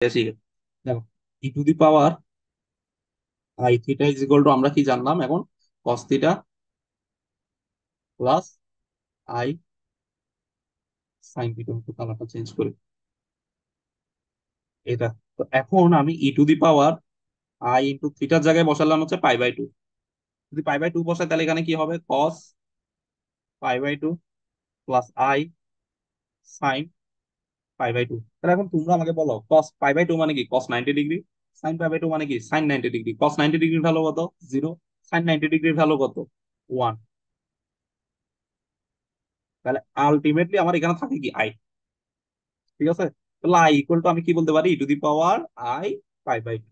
বেশি। দেখো, E to the power I theta is equal to, আমরা কি জানলাম এখন? Cos theta plus I sine theta. একটু কালারটা চেঞ্জ করি। এটা, তো এখন আমি E to the power I into থিটার জায়গায় বসালাম হচ্ছে পাই বাই টু। যদি পাই বাই টু বসাই তাহলে এখানে কি হবে? Cos pi by two plus I sine pi by two. তাহলে এখন তোমরা আমাকে বলো, কস পাই বাই টু মানে কি? Cos 90 degree. Sine pi by two মানে কি? Sign 90 degree. কস 90 ডিগ্রির ভ্যালু কত? জিরো। সাইন 90 ডিগ্রির ভ্যালু কত? ওয়ান। তাহলে আলটিমেটলি আমার এখানে থাকে কি? আই। ঠিক আছে? তাহলে আই ইকুয়াল টু আমি কি বলতে পারি? E to the power I pi by two.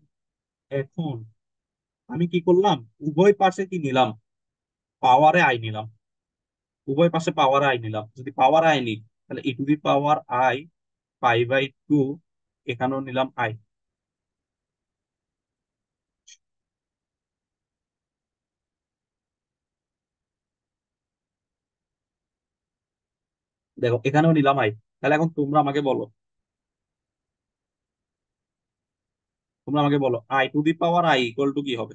এখন আমি কি করলাম? উভয় পাশে কি নিলাম? পাওয়ারে আই নিলাম। উভয় পাশে পাওয়ার আই নিলাম। যদি পাওয়ার আই নিই তাহলে E to the power I pi by two, এখানেও নিলাম আই। দেখো, এখানেও নিলাম আই। তাহলে এখন তোমরা আমাকে বলো I to the power I equal two কি হবে?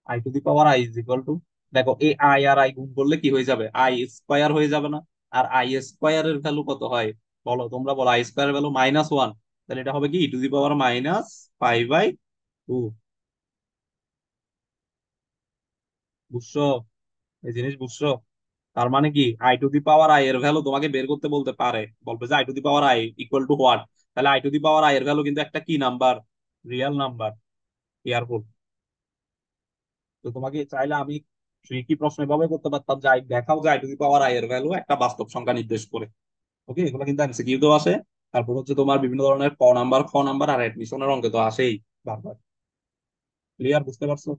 I to the power I is equal two, দেখো এই আই আর আই গুণ করলে কি হয়ে যাবে? আই স্কোয়ার হয়ে যাবে না? আর আই স্কোয়ারের ভ্যালু কত হয়? বলো, তোমরা বলো। I square value -1। তাহলে এটা হবে কি? E to the power minus pi by two. বুঝছো? এই জিনিস বুঝছো? তার মানে কি, I to the power I এর ভ্যালু তোমাকে বের করতে বলতে পারে, বলবে যে I to the power I equal to what. তাহলে I to the power I এর ভ্যালু কিন্তু একটা কি নাম্বার? Real number. কেয়ারফুল। তো তোমাকে চাইলে আমি ট্রিকি প্রশ্ন এভাবে করতে পারতাম যে দেখাও যে I to the power I এর ভ্যালু একটা বাস্তব সংখ্যা নির্দেশ করে। ওকে, এগুলো কিন্তু এমসিকিউ তো আসে। তারপর হচ্ছে তোমার বিভিন্ন ধরনের ক নাম্বার, খ নাম্বার আর অ্যাডমিশনের অঙ্কে তো আসেই বারবার। ক্লিয়ার? বুঝতে পারছো?